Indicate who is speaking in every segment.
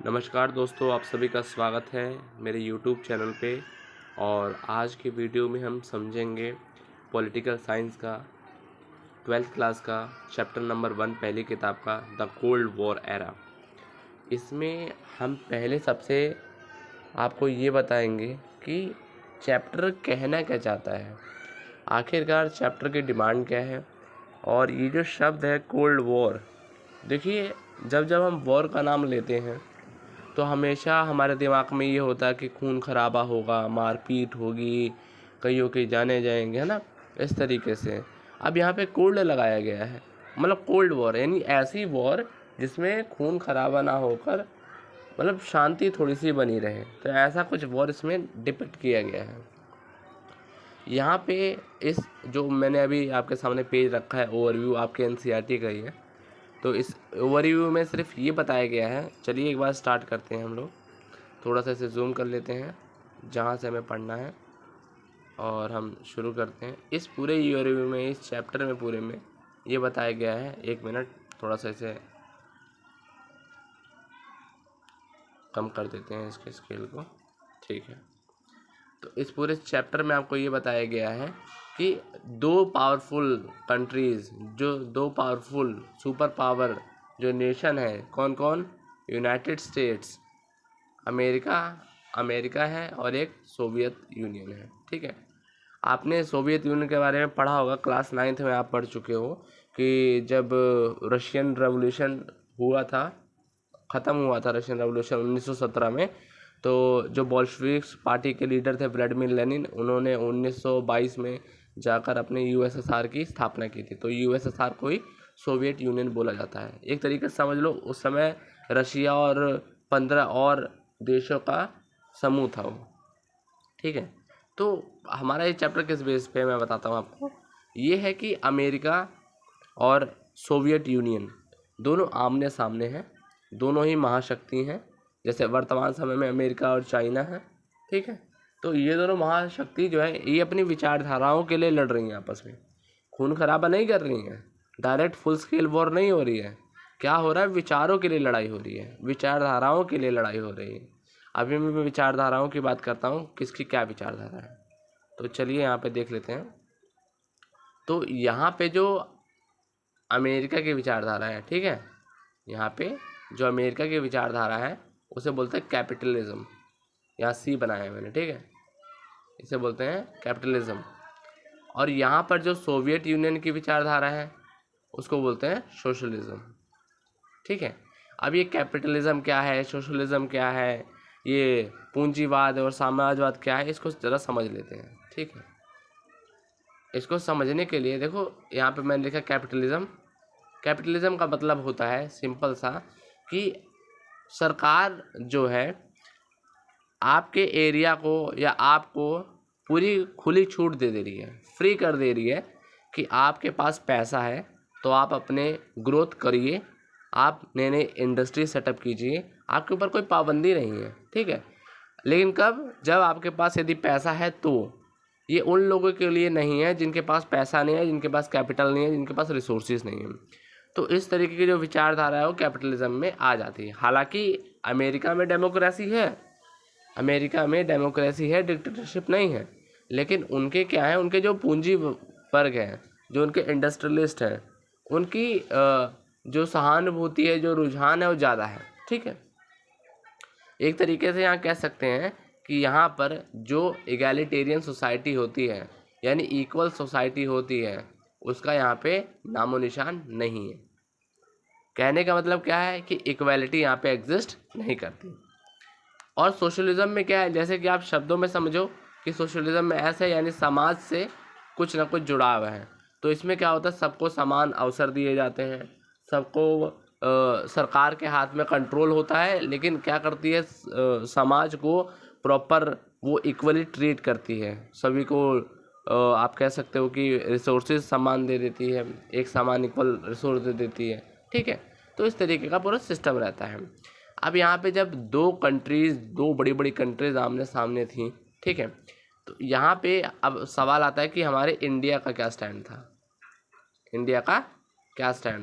Speaker 1: नमस्कार दोस्तों, आप सभी का स्वागत है मेरे YouTube चैनल पे। और आज के वीडियो में हम समझेंगे पॉलिटिकल साइंस का 12th क्लास का चैप्टर नंबर 1 पहली किताब का द कोल्ड वॉर एरा। इसमें हम पहले सबसे आपको ये बताएंगे कि चैप्टर कहना क्या चाहता है, आखिरकार चैप्टर की डिमांड क्या है। और ये जो शब्द है कोल्ड वॉर, देखिए जब जब हम वॉर का नाम लेते हैं तो हमेशा हमारे दिमाग में ये होता है कि खून खराबा होगा, मारपीट होगी, कईयों के जाने जाएंगे, है ना, इस तरीके से। अब यहाँ पे कोल्ड लगाया गया है, मतलब कोल्ड वॉर यानी ऐसी वॉर जिसमें खून खराबा ना होकर मतलब शांति थोड़ी सी बनी रहे, तो ऐसा कुछ वॉर इसमें डिपिक्ट किया गया है। यहाँ पे इस जो मैंने अभी आपके सामने पेज रखा है, ओवरव्यू आपके एनसीईआरटी का ही है, तो इस ओवरव्यू में सिर्फ ये बताया गया है। चलिए एक बार स्टार्ट करते हैं हम लोग। थोड़ा सा इसे जूम कर लेते हैं जहाँ से हमें पढ़ना है और हम शुरू करते हैं। इस पूरे ओवरव्यू में, इस चैप्टर में पूरे में ये बताया गया है। एक मिनट, थोड़ा सा इसे कम कर देते हैं इसके स्केल को, ठीक है। तो इस पूरे चैप्टर में आपको ये बताया गया है कि दो पावरफुल कंट्रीज़, जो दो पावरफुल सुपर पावर जो नेशन है, कौन कौन? यूनाइटेड स्टेट्स, अमेरिका है और एक सोवियत यूनियन है, ठीक है। आपने सोवियत यूनियन के बारे में पढ़ा होगा, क्लास 9th में आप पढ़ चुके हो कि जब रशियन रेवोल्यूशन हुआ था, ख़त्म हुआ था रशियन रेवोल्यूशन 1917 में, तो जो बोल्शेविक्स पार्टी के लीडर थे व्लादिमीर लेनिन, उन्होंने 1922 में जाकर अपने यूएसएसआर की स्थापना की थी। तो यूएसएसआर को ही सोवियत यूनियन बोला जाता है। एक तरीके से समझ लो उस समय रशिया और 15 और देशों का समूह था वो, ठीक है। तो हमारा ये चैप्टर किस बेस पे मैं बताता हूँ आपको। ये है कि अमेरिका और सोवियत यूनियन दोनों आमने सामने हैं, दोनों ही महाशक्ति हैं। जैसे वर्तमान समय में अमेरिका और चाइना है, ठीक है। तो ये दोनों महाशक्ति जो है ये अपनी विचारधाराओं के लिए लड़ रही हैं आपस में, खून खराबा नहीं कर रही हैं, डायरेक्ट फुल स्केल वॉर नहीं हो रही है। क्या हो रहा है? विचारों के लिए लड़ाई हो रही है, विचारधाराओं के लिए लड़ाई हो रही है। अभी मैं विचारधाराओं की बात करता हूँ, किसकी क्या विचारधारा है। तो चलिए यहाँ पे देख लेते हैं। तो यहाँ पे जो अमेरिका की विचारधारा है, ठीक है, यहाँ पे जो अमेरिका की विचारधारा है उसे बोलते हैं कैपिटलिज्म। यहाँ सी बनाया है मैंने, ठीक है, इसे बोलते हैं कैपिटलिज्म। और यहाँ पर जो सोवियत यूनियन की विचारधारा है उसको बोलते हैं सोशलिज्म, ठीक है। अब ये कैपिटलिज्म क्या है, सोशलिज्म क्या है, ये पूंजीवाद और साम्राज्यवाद क्या है, इसको ज़रा समझ लेते हैं, ठीक है। इसको समझने के लिए देखो यहाँ पे मैंने लिखा कैपिटलिज्म। कैपिटलिज्म का मतलब होता है सिंपल सा कि सरकार जो है आपके एरिया को या आपको पूरी खुली छूट दे रही है, फ्री कर दे रही है कि आपके पास पैसा है तो आप अपने ग्रोथ करिए, आप नए नए इंडस्ट्री सेटअप कीजिए, आपके ऊपर कोई पाबंदी नहीं है, ठीक है। लेकिन कब? जब आपके पास यदि पैसा है तो। ये उन लोगों के लिए नहीं है जिनके पास पैसा नहीं है, जिनके पास कैपिटल नहीं है, जिनके पास रिसोर्सेज नहीं है। तो इस तरीके की जो विचारधारा है वो कैपिटलिज्म में आ जाती है। हालांकि अमेरिका में डेमोक्रेसी है, डिक्टेटरशिप नहीं है। लेकिन उनके क्या है, उनके जो पूंजी वर्ग हैं, जो उनके इंडस्ट्रियलिस्ट हैं, उनकी जो सहानुभूति है, जो रुझान है वो ज़्यादा है, ठीक है। एक तरीके से यहाँ कह सकते हैं कि यहाँ पर जो इगैलिटेरियन सोसाइटी होती है, यानी इक्वल सोसाइटी होती है, उसका यहाँ पे नामो निशान नहीं है। कहने का मतलब क्या है कि इक्वालिटी यहाँ पे एग्जिस्ट नहीं करती। और सोशलिज्म में क्या है, जैसे कि आप शब्दों में समझो कि सोशलिज्म में ऐसे यानी समाज से कुछ ना कुछ जुड़ा हुआ है। तो इसमें क्या होता है, सबको समान अवसर दिए जाते हैं, सबको सरकार के हाथ में कंट्रोल होता है, लेकिन क्या करती है, समाज को प्रॉपर वो इक्वली ट्रीट करती है, सभी को आप कह सकते हो कि रिसोर्सेज समान दे देती है, एक समान इक्वल रिसोर्स दे देती है, ठीक है। तो इस तरीके का पूरा सिस्टम रहता है। अब यहाँ पे जब दो बड़ी बड़ी कंट्रीज आमने सामने थी, ठीक है, तो यहाँ पे अब सवाल आता है कि हमारे इंडिया का क्या स्टैंड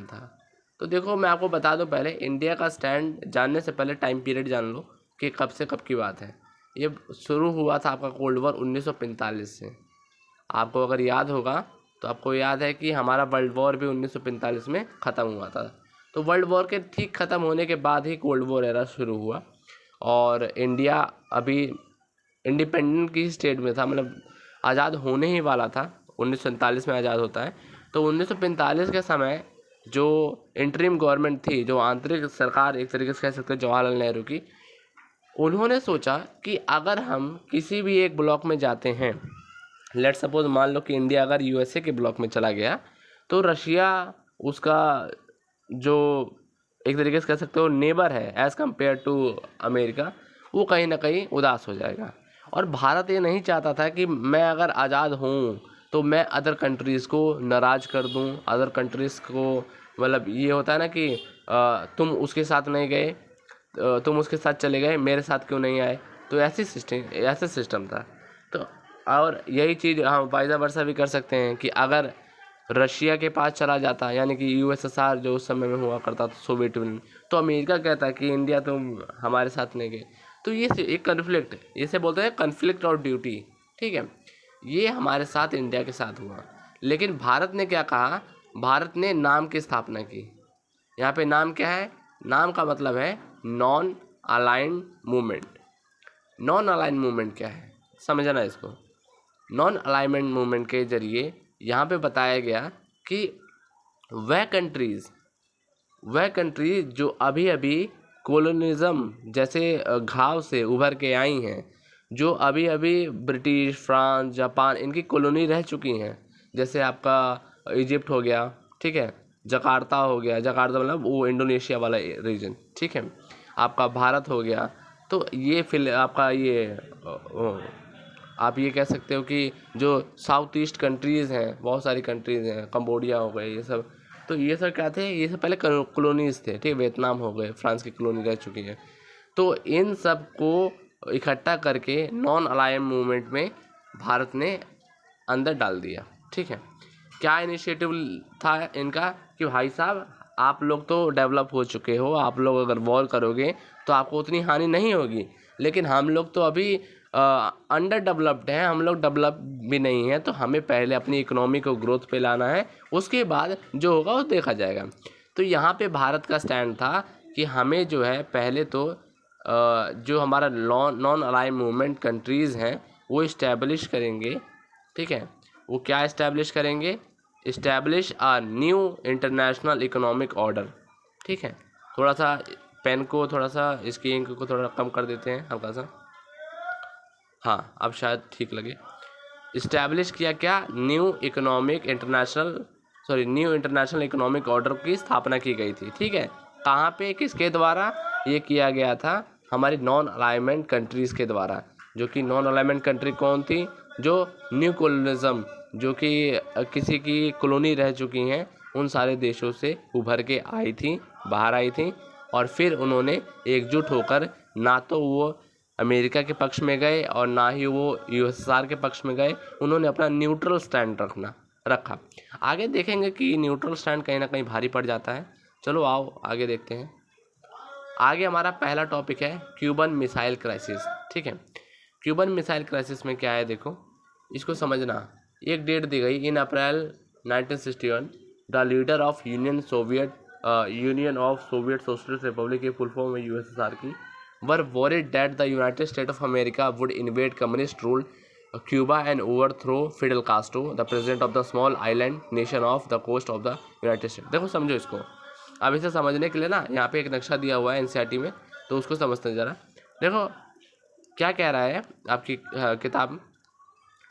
Speaker 1: था। तो देखो मैं आपको बता दूं, पहले इंडिया का स्टैंड जानने से पहले टाइम पीरियड जान लो कि कब से कब की बात है। ये शुरू हुआ था आपका कोल्ड वॉर 1945 से। आपको अगर याद होगा तो आपको याद है कि हमारा वर्ल्ड वॉर भी 1945 में ख़त्म हुआ था। तो वर्ल्ड वॉर के ठीक ख़त्म होने के बाद ही कोल्ड वॉर एरा शुरू हुआ, और इंडिया अभी इंडिपेंडेंट की स्टेट में था, मतलब आज़ाद होने ही वाला था। 1947 में आज़ाद होता है। तो 1945 के समय जो इंटरिम गवर्नमेंट थी, जो आंतरिक सरकार एक तरीके से कह सकते हैं जवाहरलाल नेहरू की, उन्होंने सोचा कि अगर हम किसी भी एक ब्लॉक में जाते हैं, लेट सपोज मान लो कि इंडिया अगर यूएसए के ब्लॉक में चला गया, तो रशिया उसका जो एक तरीके से कह सकते हो नेबर है एज़ कम्पेयर टू अमेरिका, वो कहीं ना कहीं उदास हो जाएगा। और भारत ये नहीं चाहता था कि मैं अगर आज़ाद हूँ तो मैं अदर कंट्रीज़ को नाराज़ कर दूँ, अदर कंट्रीज़ को, मतलब ये होता है ना कि तुम उसके साथ नहीं गए, तुम उसके साथ चले गए, मेरे साथ क्यों नहीं आए। तो ऐसे सिस्टम था। तो और यही चीज़ हम वाइस वर्सा भी कर सकते हैं कि अगर रशिया के पास चला जाता, यानी कि यूएसएसआर जो उस समय में हुआ करता था, सोवियत यूनियन, तो अमेरिका कहता कि इंडिया तुम हमारे साथ नहीं गए। तो ये एक कन्फ्लिक्ट, इसे बोलते हैं कन्फ्लिक्ट और ड्यूटी, ठीक है। ये हमारे साथ इंडिया के साथ हुआ। लेकिन भारत ने क्या कहा, भारत ने नाम की स्थापना की। यहाँ पे नाम क्या है, नाम का मतलब है non aligned movement. Non aligned movement क्या है, समझना इसको। नॉन अलाइनमेंट मूवमेंट के जरिए यहाँ पे बताया गया कि वह कंट्रीज जो अभी अभी कोलोनिज्म जैसे घाव से उभर के आई हैं, जो अभी अभी ब्रिटिश, फ्रांस, जापान इनकी कॉलोनी रह चुकी हैं, जैसे आपका इजिप्ट हो गया, ठीक है, जकार्ता हो गया, जकार्ता मतलब वो इंडोनेशिया वाला रीजन, ठीक है, आपका भारत हो गया। तो ये फिर आपका ये आप ये कह सकते हो कि जो साउथ ईस्ट कंट्रीज़ हैं, बहुत सारी कंट्रीज़ हैं, कंबोडिया हो गए, ये सब, तो ये सब क्या थे, ये सब पहले कॉलोनीज़ थे, ठीक, वियतनाम हो गए, फ्रांस की कॉलोनी रह चुकी है। तो इन सब को इकट्ठा करके नॉन अलायंस मूवमेंट में भारत ने अंदर डाल दिया, ठीक है। क्या इनिशिएटिव था इनका कि भाई साहब आप लोग तो डेवलप हो चुके हो, आप लोग अगर वॉर करोगे तो आपको उतनी हानि नहीं होगी, लेकिन हम लोग तो अभी अंडर डेवलप्ड हैं, हम लोग डेवलप भी नहीं हैं, तो हमें पहले अपनी इकोनॉमी को ग्रोथ पे लाना है, उसके बाद जो होगा वो देखा जाएगा। तो यहाँ पे भारत का स्टैंड था कि हमें जो है पहले तो जो हमारा नॉन अलाइंड मूवमेंट कंट्रीज़ हैं वो इस्टेब्लिश करेंगे, ठीक है। वो क्या इस्टेब्लिश करेंगे, establish a new international economic order, ठीक है। थोड़ा सा पेन को, थोड़ा सा इसकी इंक को थोड़ा कम कर देते हैं हल्का सा, हाँ अब शायद ठीक लगे। इस्टेब्लिश किया क्या, न्यू इंटरनेशनल इकोनॉमिक ऑर्डर की स्थापना की गई थी, ठीक है। कहाँ पे, किसके द्वारा ये किया गया था, हमारी नॉन अलाइनमेंट कंट्रीज़ के द्वारा। जो कि नॉन अलाइनमेंट कंट्री कौन थी, जो न्यू कोलोनिज्म, जो कि किसी की कॉलोनी रह चुकी हैं, उन सारे देशों से उभर के आई थी, बाहर आई थी, और फिर उन्होंने एकजुट होकर ना तो वो अमेरिका के पक्ष में गए और ना ही वो यूएसएसआर के पक्ष में गए, उन्होंने अपना न्यूट्रल स्टैंड रखा। आगे देखेंगे कि न्यूट्रल स्टैंड कहीं ना कहीं भारी पड़ जाता है। चलो आओ आगे देखते हैं। आगे हमारा पहला टॉपिक है क्यूबन मिसाइल क्राइसिस, ठीक है। क्यूबन मिसाइल क्राइसिस में क्या है, देखो इसको समझना। एक डेट दी गई, इन अप्रैल 1961 the leader of union of Soviet socialist Republic, की फुल फॉर्म है यूएसएसआर की, were worried that the United States of America would invade communist-ruled Cuba and overthrow Fidel Castro, the president of the small island nation off the coast of the United States। देखो समझो इसको। अब इसे समझने के लिए ना यहाँ पे एक नक्शा दिया हुआ है एनसीईआरटी में, तो उसको समझते हैं ज़रा। देखो क्या कह रहा है आपकी किताब,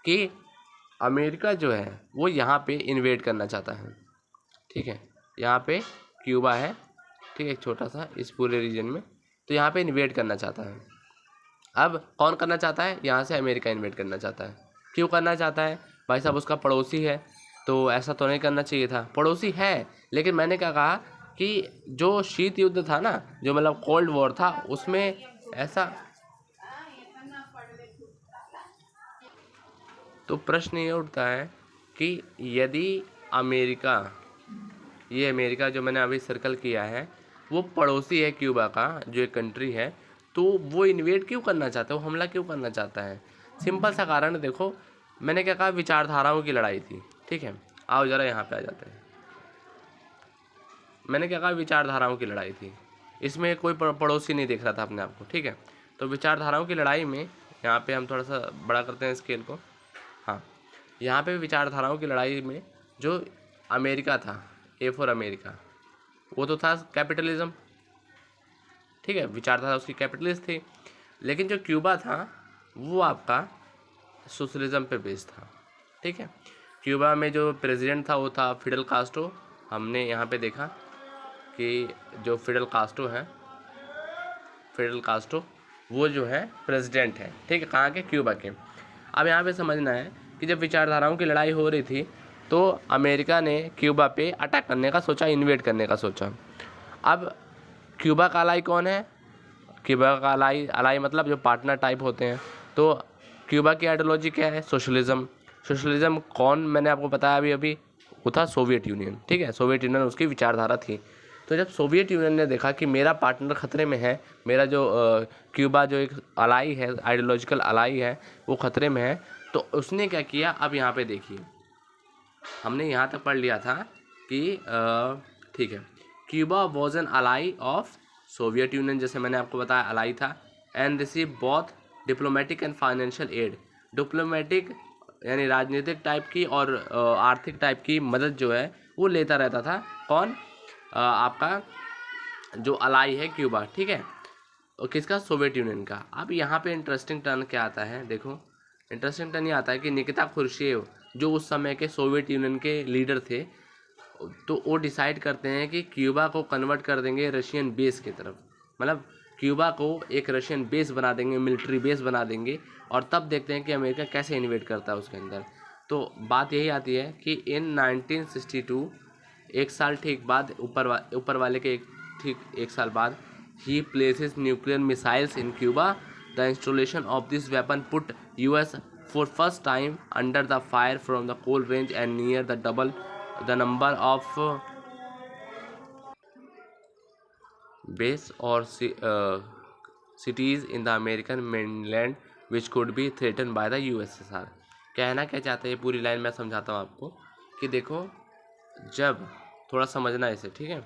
Speaker 1: कि अमेरिका जो है वो यहाँ पे इन्वेड करना चाहता है, ठीक है। यहाँ पे क्यूबा है, ठीक है, एक छोटा सा इस पूरे रीजन में, तो यहाँ पे इन्वेड करना चाहता है। अब कौन करना चाहता है, यहाँ से अमेरिका इन्वेड करना चाहता है। क्यों करना चाहता है, भाई साहब उसका पड़ोसी है, तो ऐसा तो नहीं करना चाहिए था। पड़ोसी है, लेकिन मैंने क्या कहा कि जो शीत युद्ध था ना, जो मतलब कोल्ड वॉर था, उसमें ऐसा, तो प्रश्न ये उठता है कि यदि अमेरिका ये अमेरिका जो मैंने अभी सर्कल किया है वो पड़ोसी है क्यूबा का, जो एक कंट्री है। तो वो इन्वेड क्यों करना चाहता है, वो हमला क्यों करना चाहता है? सिंपल सा कारण है, देखो मैंने क्या कहा, विचारधाराओं की लड़ाई थी, ठीक है। आओ ज़रा यहाँ पे आ जाते हैं। मैंने क्या कहा, विचारधाराओं की लड़ाई थी। इसमें कोई पड़ोसी नहीं देख रहा था अपने आप को, ठीक है। तो विचारधाराओं की लड़ाई में यहाँ पे हम थोड़ा सा बड़ा करते हैं स्केल को। हाँ, यहाँ पे विचारधाराओं की लड़ाई में जो अमेरिका था, ए फॉर अमेरिका, वो तो था कैपिटलिज्म, ठीक है, विचारधारा उसकी कैपिटलिस्ट थी। लेकिन जो क्यूबा था वो आपका सोशलिज्म पे बेस्ड था, ठीक है। क्यूबा में जो प्रेसिडेंट था वो था फिडेल कास्ट्रो। हमने यहाँ पे देखा कि जो फिडेल कास्ट्रो वो जो है प्रेसिडेंट है, ठीक है, कहाँ के, क्यूबा के। अब यहाँ पे समझना है कि जब विचारधाराओं की लड़ाई हो रही थी तो अमेरिका ने क्यूबा पे अटैक करने का सोचा, इन्वेड करने का सोचा। अब क्यूबा का अलाई कौन है? क्यूबा का अलाई मतलब जो पार्टनर टाइप होते हैं। तो क्यूबा की आइडियोलॉजी क्या है? सोशलिज्म। सोशलिज्म कौन, मैंने आपको बताया अभी वो था सोवियत यूनियन, ठीक है। सोवियत यूनियन उसकी विचारधारा थी। तो जब सोवियत यूनियन ने देखा कि मेरा पार्टनर खतरे में है, मेरा जो क्यूबा जो एक अलाई है, आइडियोलॉजिकल अलाई है, वो खतरे में है, तो उसने क्या किया, अब यहाँ पे देखिए, हमने यहाँ तक पढ़ लिया था कि ठीक है, Cuba was an ally of Soviet Union, जैसे मैंने आपको बताया अलाई था, and receive both diplomatic and financial aid. Diplomatic यानी राजनीतिक टाइप की और आर्थिक टाइप की मदद जो है वो लेता रहता था। कौन? आपका जो अलाई है क्यूबा, ठीक है, और किसका? सोवियत यूनियन का। अब यहाँ पे इंटरेस्टिंग टर्न क्या आता है, देखो इंटरेस्टिंग टर्न ये आता है कि निकिता खुर्शियेव जो उस समय के सोवियत यूनियन के लीडर थे, तो वो डिसाइड करते हैं कि क्यूबा को कन्वर्ट कर देंगे रशियन बेस की तरफ, मतलब क्यूबा को एक रशियन बेस बना देंगे, मिलिट्री बेस बना देंगे, और तब देखते हैं कि अमेरिका कैसे इन्वेड करता है उसके अंदर। तो बात यही आती है कि इन 1962, एक साल ठीक बाद, ऊपर वाले के ठीक एक साल बाद, he places nuclear missiles in Cuba. The installation of this weapon put US for first time under the fire from the cold range and near the double the number of base or cities in the American mainland which could be threatened by the USSR। कहना क्या चाहते हैं, पूरी line मैं समझाता हूँ आपको कि देखो, जब थोड़ा समझना इसे, ठीक है।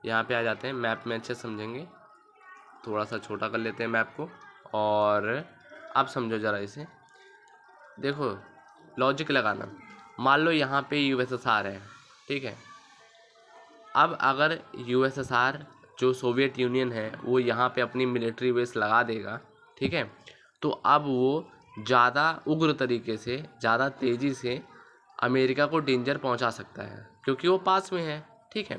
Speaker 1: यहाँ पे आ जाते हैं, मैप में अच्छे समझेंगे, थोड़ा सा छोटा कर लेते हैं मैप को, और अब समझो ज़रा इसे। देखो लॉजिक लगाना, मान लो यहाँ पे यूएसएसआर है, ठीक है। अब अगर यूएसएसआर जो सोवियत यूनियन है वो यहाँ पे अपनी मिलिट्री बेस लगा देगा, ठीक है, तो अब वो ज़्यादा उग्र तरीके से, ज़्यादा तेज़ी से अमेरिका को डेंजर पहुँचा सकता है, क्योंकि वो पास में है, ठीक है।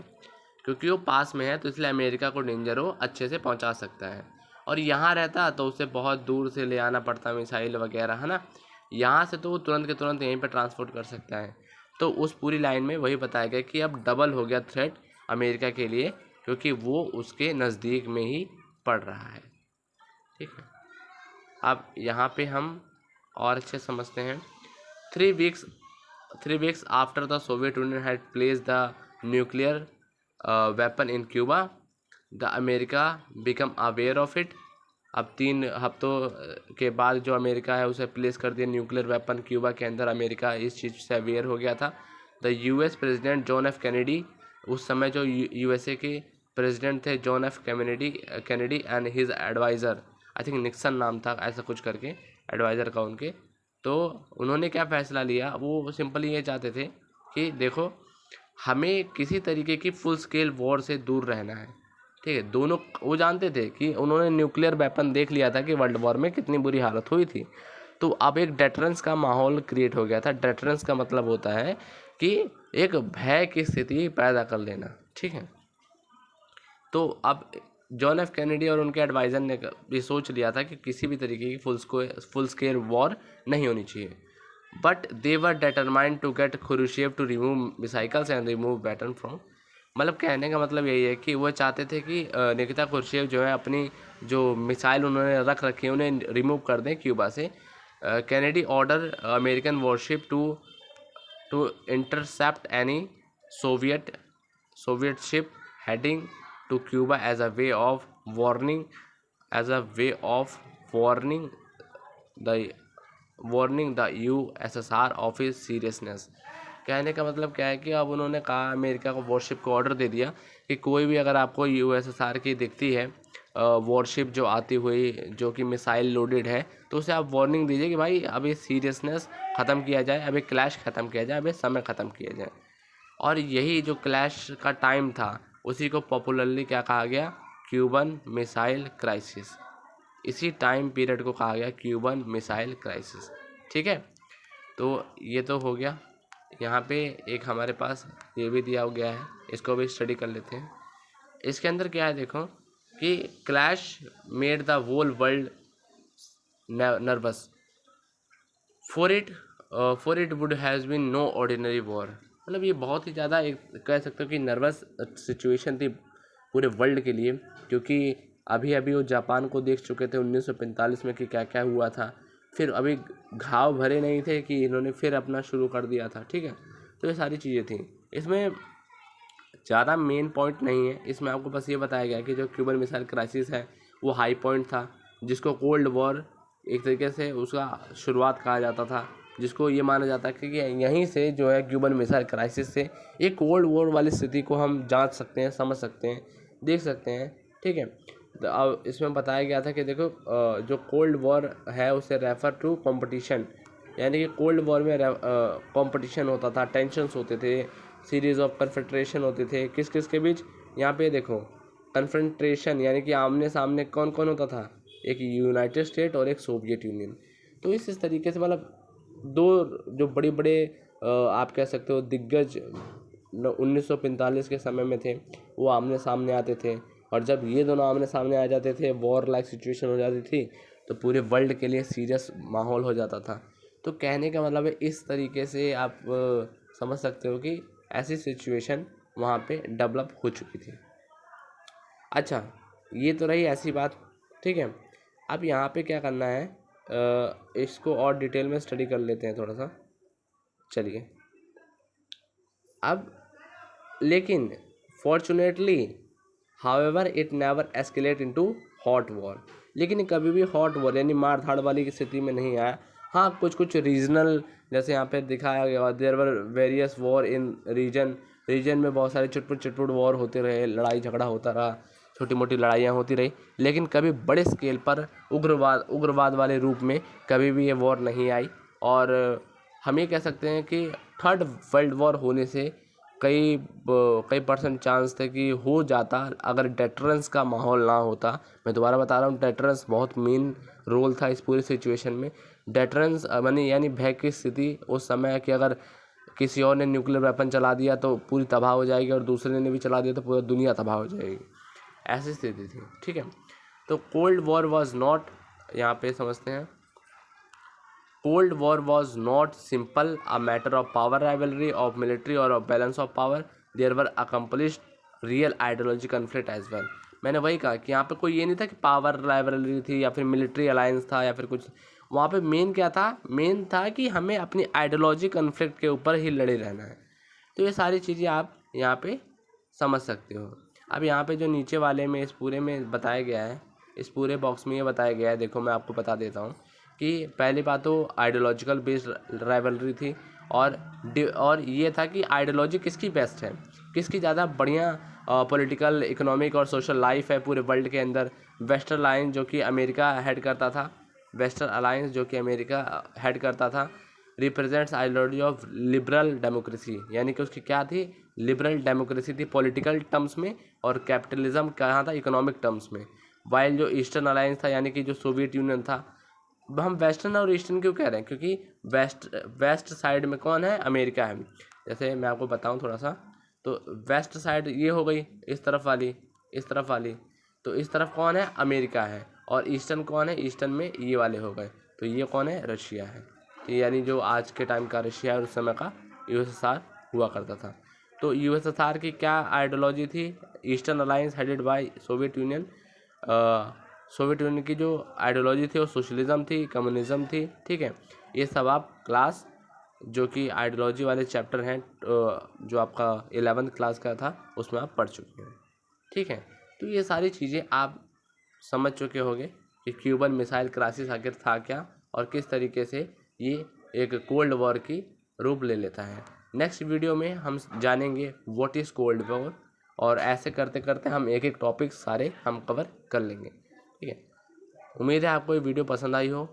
Speaker 1: क्योंकि वो पास में है तो इसलिए अमेरिका को डेंजर वो अच्छे से पहुँचा सकता है। और यहाँ रहता तो उसे बहुत दूर से ले आना पड़ता मिसाइल वगैरह, है ना। यहाँ से तो वो तुरंत के तुरंत यहीं पर ट्रांसपोर्ट कर सकता है। तो उस पूरी लाइन में वही बताया गया कि अब डबल हो गया थ्रेट अमेरिका के लिए, क्योंकि वो उसके नज़दीक में ही पड़ रहा है, ठीक है। अब यहाँ पे हम और अच्छे समझते हैं। 3 weeks after the Soviet union had place the nuclear weapon in Cuba, the America become aware of it. अब 3 हफ्तों के बाद जो अमेरिका है उसे प्लेस कर दिया न्यूक्लियर वेपन क्यूबा के अंदर, अमेरिका इस चीज़ से अवेयर हो गया था। The US president John F Kennedy, उस समय जो यूएसए के प्रेसिडेंट थे John F Kennedy and his adviser, I think Nixon नाम था ऐसा कुछ करके, एडवाइज़र का उनके। तो उन्होंने क्या फ़ैसला लिया, वो सिंपली ये चाहते थे कि देखो हमें किसी तरीके की फुल स्केल वॉर से दूर रहना है, ठीक है। दोनों वो जानते थे कि उन्होंने न्यूक्लियर वेपन देख लिया था कि वर्ल्ड वॉर में कितनी बुरी हालत हुई थी। तो अब एक डेटरेंस का माहौल क्रिएट हो गया था। डेटरेंस का मतलब होता है कि एक भय की स्थिति पैदा कर लेना, ठीक है। तो अब जॉन एफ कैनेडी और उनके एडवाइज़र ने ये सोच लिया था कि किसी भी तरीके की फुल स्केल वॉर नहीं होनी चाहिए। But they were determined to get Khrushchev to remove missiles and remove baton from, मतलब कहने का मतलब यही है कि वो चाहते थे कि निकिता खुर्शियव जो है अपनी जो मिसाइल उन्होंने रख रखी है उन्हें रिमूव कर दें क्यूबा से। Kennedy order American warship to intercept any Soviet ship heading to Cuba as a way of warning the USSR of his seriousness. कहने का मतलब क्या है कि अब उन्होंने कहा, अमेरिका को वॉरशिप को ऑर्डर दे दिया कि कोई भी अगर आपको यूएसएसआर की दिखती है वॉरशिप जो आती हुई जो कि मिसाइल लोडेड है, तो उसे आप वार्निंग दीजिए कि भाई अभी सीरियसनेस ख़त्म किया जाए, अभी क्लैश ख़त्म किया जाए, अभी समय ख़त्म किया जाए। और यही जो क्लैश का टाइम था उसी को पॉपुलरली क्या कहा गया, क्यूबन मिसाइल क्राइसिस। इसी टाइम पीरियड को कहा गया क्यूबन मिसाइल क्राइसिस। ठीक है, तो ये तो हो गया। यहाँ पे एक हमारे पास ये भी दिया गया है, इसको भी स्टडी कर लेते हैं। इसके अंदर क्या है देखो कि clash made the whole world nervous for it would has been no ordinary war. मतलब ये बहुत ही ज़्यादा एक कह सकते हो कि नर्वस सिचुएशन थी पूरे वर्ल्ड के लिए, क्योंकि अभी अभी वो जापान को देख चुके थे 1945 में कि क्या क्या हुआ था। फिर अभी घाव भरे नहीं थे कि इन्होंने फिर अपना शुरू कर दिया था। ठीक है, तो ये सारी चीज़ें थी। इसमें ज़्यादा मेन पॉइंट नहीं है, इसमें आपको बस ये बताया गया कि जो क्यूबन मिसाइल क्राइसिस है वो हाई पॉइंट था, जिसको कोल्ड वॉर एक तरीके से उसका शुरुआत कहा जाता था, जिसको ये माना जाता है कि यहीं से जो है क्यूबन मिसाइल क्राइसिस से एक कोल्ड वॉर वाली स्थिति को हम जांच सकते हैं, समझ सकते हैं, देख सकते हैं। ठीक है, तो अब इसमें बताया गया था कि देखो जो कोल्ड वॉर है उसे रेफर टू कंपटीशन, यानी कि कोल्ड वॉर में कंपटीशन होता था, टेंशन्स होते थे, सीरीज ऑफ कन्फ्रंट्रेशन होते थे किस किस के बीच। यहाँ पे देखो कन्फ्रंट्रेशन यानी कि आमने सामने कौन कौन होता था, एक यूनाइटेड स्टेट और एक सोवियत यूनियन। तो इस तरीके से मतलब दो जो बड़े बड़े आप कह सकते हो दिग्गज 1945 के समय में थे, वो आमने सामने आते थे। और जब ये दोनों आमने सामने आ जाते थे, वॉर लाइक सिचुएशन हो जाती थी, तो पूरे वर्ल्ड के लिए सीरियस माहौल हो जाता था। तो कहने का मतलब है इस तरीके से आप समझ सकते हो कि ऐसी सिचुएशन वहाँ पे डेवलप हो चुकी थी। अच्छा, ये तो रही ऐसी बात। ठीक है, अब यहाँ पे क्या करना है, इसको और डिटेल में स्टडी कर लेते हैं थोड़ा सा। चलिए, अब लेकिन fortunately however it never escalate into hot war. लेकिन कभी भी हॉट वॉर यानी मार धाड़ वाली स्थिति में नहीं आया। हाँ, कुछ कुछ रीजनल जैसे यहाँ पे दिखाया गया, there were various war in region में बहुत सारे चुटपुट वॉर होते रहे, लड़ाई झगड़ा होता रहा, छोटी मोटी लड़ाइयाँ होती रही, लेकिन कभी बड़े स्केल पर उग्रवाद वाले रूप में कभी भी ये वॉर नहीं आई। और हम ये कह सकते हैं कि थर्ड वर्ल्ड वॉर होने से कई परसेंट चांस थे कि हो जाता अगर डेटरेंस का माहौल ना होता। मैं दोबारा बता रहा हूँ, डेटरेंस बहुत मेन रोल था इस पूरी सिचुएशन में। डेटरेंस यानी भय की स्थिति उस समय कि अगर किसी और ने न्यूक्लियर वेपन चला दिया तो पूरी तबाह हो जाएगी, और दूसरे ने भी चला दिया तो पूरी दुनिया तबाह हो जाएगी, ऐसी स्थिति थी। ठीक है, तो कोल्ड वॉर वॉज नॉट, यहाँ पे समझते हैं, Cold War was not simple a matter of power rivalry of military or of balance of power. There were accomplished real ideology conflict as well. मैंने वही कहा कि यहाँ पे कोई ये नहीं था कि पावर राइवलरी थी या फिर मिलिट्री अलायंस था या फिर कुछ। वहाँ पे मेन क्या था, मेन था कि हमें अपनी आइडियोलॉजी कन्फ्लिक्ट के ऊपर ही लड़े रहना है। तो ये सारी चीज़ें आप यहाँ पे समझ सकते हो। अब यहाँ पे जो नीचे वाले में इस पूरे में बताया गया है, इस पूरे बॉक्स में ये बताया गया है, देखो मैं आपको बता देता हूँ कि पहली बात तो आइडियोलॉजिकल बेस्ड राइवलरी थी, और ये था कि आइडियोलॉजी किसकी बेस्ट है, किसकी ज़्यादा बढ़िया पॉलिटिकल इकोनॉमिक और सोशल लाइफ है पूरे वर्ल्ड के अंदर। वेस्टर्न अलायंस जो कि अमेरिका हेड करता था, represents ideology of liberal democracy, यानी कि उसकी क्या थी, लिबरल डेमोक्रेसी थी पॉलिटिकल टर्म्स में, और कैपिटलिज्म कहाँ था, इकोनॉमिक टर्म्स में। वाइल जो ईस्टर्न अलायंस था यानी कि जो सोवियत यूनियन था, हम वेस्टर्न और ईस्टर्न क्यों कह रहे हैं, क्योंकि वेस्ट साइड में कौन है, अमेरिका है। जैसे मैं आपको बताऊं थोड़ा सा, तो वेस्ट साइड ये हो गई इस तरफ वाली, तो इस तरफ कौन है, अमेरिका है, और ईस्टर्न कौन है, ईस्टर्न में ये वाले हो गए, तो ये कौन है, रशिया है। तो यानी जो आज के टाइम का रशिया है उस समय का यूएसएसआर हुआ करता था। तो यूएसएसआर की क्या आइडियोलॉजी थी, eastern alliance headed by Soviet union. Soviet union की जो आइडियोलॉजी थी वो सोशलिज्म थी, कम्युनिज्म थी। ठीक है, ये सब आप क्लास जो कि आइडियोलॉजी वाले चैप्टर हैं, जो आपका 11th क्लास का था उसमें आप पढ़ चुके हैं। ठीक है, तो ये सारी चीज़ें आप समझ चुके होंगे कि क्यूबन मिसाइल क्राइसिस आखिर था क्या और किस तरीके से ये एक कोल्ड वॉर की रूप ले लेता है। नेक्स्ट वीडियो में हम जानेंगे व्हाट इज़ कोल्ड वॉर, और ऐसे करते करते हम एक एक टॉपिक सारे हम कवर कर लेंगे। ठीक है, उम्मीद है आपको ये वीडियो पसंद आई हो।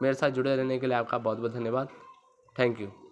Speaker 1: मेरे साथ जुड़े रहने के लिए आपका बहुत बहुत धन्यवाद। Thank you.